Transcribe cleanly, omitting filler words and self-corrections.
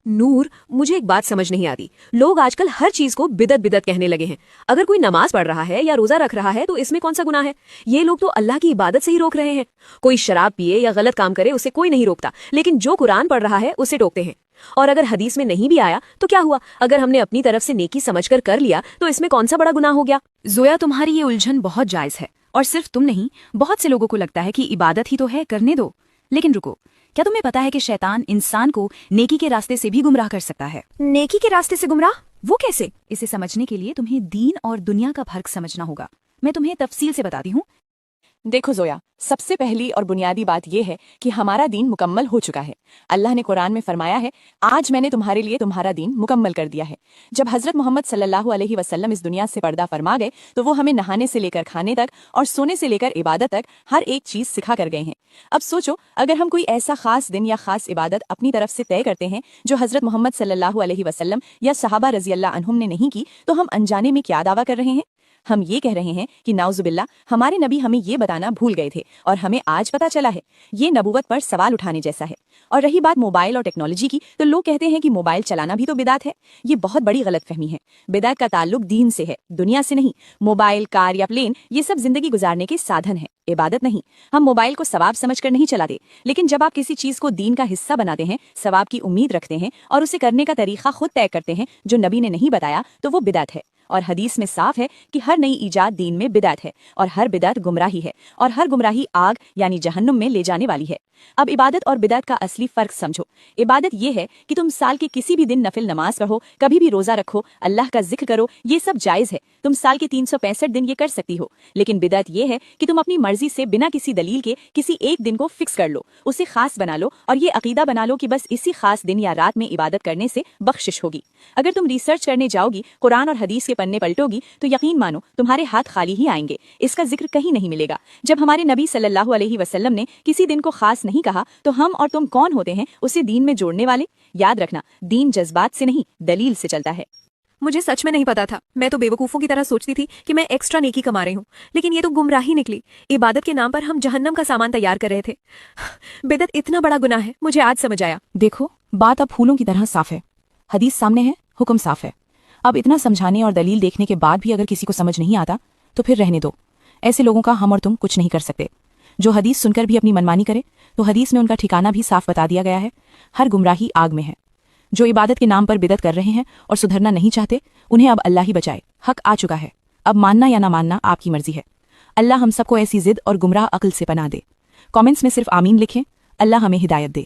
نور، مجھے ایک بات سمجھ نہیں آتی، لوگ آج کل ہر چیز کو بدعت بدعت کہنے لگے ہیں۔ اگر کوئی نماز پڑھ رہا ہے یا روزہ رکھ رہا ہے تو اس میں کون سا گناہ ہے؟ یہ لوگ تو اللہ کی عبادت سے ہی روک رہے ہیں۔ کوئی شراب پیے یا غلط کام کرے اسے کوئی نہیں روکتا، لیکن جو قرآن پڑھ رہا ہے اسے ٹوکتے ہیں۔ اور اگر حدیث میں نہیں بھی آیا تو کیا ہوا؟ اگر ہم نے اپنی طرف سے نیکی سمجھ کر لیا تو اس میں کون سا بڑا گناہ ہو گیا؟ زویا، تمہاری یہ الجھن بہت جائز ہے، اور صرف تم نہیں، بہت سے لوگوں کو لگتا ہے کہ عبادت ہی تو ہے، کرنے دو۔ لیکن رکو، کیا تمہیں پتا ہے کہ شیطان انسان کو نیکی کے راستے سے بھی گمراہ کر سکتا ہے؟ نیکی کے راستے سے گمراہ؟ وہ کیسے؟ اسے سمجھنے کے لیے تمہیں دین اور دنیا کا فرق سمجھنا ہوگا۔ میں تمہیں تفصیل سے بتاتی ہوں۔ دیکھو زویا، سب سے پہلی اور بنیادی بات یہ ہے کہ ہمارا دین مکمل ہو چکا ہے۔ اللہ نے قرآن میں فرمایا ہے، آج میں نے تمہارے لیے تمہارا دین مکمل کر دیا ہے۔ جب حضرت محمد صلی اللہ علیہ وسلم اس دنیا سے پردہ فرما گئے تو وہ ہمیں نہانے سے لے کر کھانے تک اور سونے سے لے کر عبادت تک ہر ایک چیز سکھا کر گئے ہیں۔ اب سوچو، اگر ہم کوئی ایسا خاص دن یا خاص عبادت اپنی طرف سے طے کرتے ہیں جو حضرت محمد صلی اللہ علیہ وسلم یا صحابہ رضی اللہ عنہم نے نہیں کی، تو ہم انجانے میں کیا دعویٰ کر رہے ہیں؟ ہم یہ کہہ رہے ہیں کہ نعوذ باللہ، ہمارے نبی ہمیں یہ بتانا بھول گئے تھے اور ہمیں آج پتہ چلا ہے۔ یہ نبوت پر سوال اٹھانے جیسا ہے۔ اور رہی بات موبائل اور ٹیکنالوجی کی، تو لوگ کہتے ہیں کہ موبائل چلانا بھی تو بدعت ہے۔ یہ بہت بڑی غلط فہمی ہے۔ بدعت کا تعلق دین سے ہے، دنیا سے نہیں۔ موبائل، کار یا پلین، یہ سب زندگی گزارنے کے سادھن ہیں، عبادت نہیں۔ ہم موبائل کو ثواب سمجھ کر نہیں چلاتے، لیکن جب آپ کسی چیز کو دین کا حصہ بناتے ہیں، ثواب کی امید رکھتے ہیں اور اسے کرنے کا طریقہ خود طے کرتے ہیں جو نبی نے نہیں بتایا، تو وہ بدعت ہے۔ اور حدیث میں صاف ہے کہ ہر نئی ایجاد دین میں بدعت ہے، اور ہر بدعت گمراہی ہے، اور ہر گمراہی آگ یعنی جہنم میں لے جانے والی ہے۔ اب عبادت اور بدعت کا اصلی فرق سمجھو۔ عبادت یہ ہے کہ تم سال کے کسی بھی دن نفل نماز پڑھو، کبھی بھی روزہ رکھو، اللہ کا ذکر کرو، یہ سب جائز ہے۔ تم سال کے 365 دن یہ کر سکتی ہو۔ لیکن بدعت یہ ہے کہ تم اپنی مرضی سے بنا کسی دلیل کے کسی ایک دن کو فکس کر لو، اسے خاص بنا لو اور یہ عقیدہ بنا لو کہ بس اسی خاص دن یا رات میں عبادت کرنے سے بخشش ہوگی۔ اگر تم ریسرچ کرنے جاؤ گی، قرآن اور حدیث کے پنے پلٹو گی، تو یقین مانو تمہارے ہاتھ خالی ہی آئیں گے۔ اس کا ذکر کہیں نہیں ملے گا۔ جب ہمارے نبی صلی اللہ علیہ وسلم نے کسی دن کو خاص نہیں کہا تو ہم اور تم کون ہوتے ہیں اسے دین میں جوڑنے والے؟ یاد رکھنا، دین جذبات سے نہیں، دلیل سے چلتا ہے۔ مجھے سچ میں نہیں پتا تھا، میں تو بیوقوفوں کی طرح سوچتی تھی کہ میں ایکسٹرا نیکی کما رہی ہوں، لیکن یہ تو گمراہی نکلی۔ عبادت کے نام پر ہم جہنم کا سامان تیار کر رہے تھے۔ بدعت اتنا بڑا گناہ ہے، مجھے آج سمجھ آیا۔ دیکھو، بات اب پھولوں کی طرح صاف ہے، حدیث سامنے ہے، حکم صاف ہے۔ اب اتنا سمجھانے اور دلیل دیکھنے کے بعد بھی اگر کسی کو سمجھ نہیں آتا تو پھر رہنے دو۔ ایسے لوگوں کا ہم اور تم کچھ نہیں کر سکتے۔ جو حدیث سن کر بھی اپنی منمانی کرے تو حدیث میں ان کا ٹھکانہ بھی صاف بتا دیا گیا ہے، ہر گمراہی آگ میں ہے۔ جو عبادت کے نام پر بدعت کر رہے ہیں اور سدھرنا نہیں چاہتے، انہیں اب اللہ ہی بچائے۔ حق آ چکا ہے، اب ماننا یا نہ ماننا آپ کی مرضی ہے۔ اللہ ہم سب کو ایسی ضد اور گمراہ عقل سے پناہ دے۔ کامنٹس میں صرف آمین لکھیں۔ اللہ ہمیں ہدایت دے۔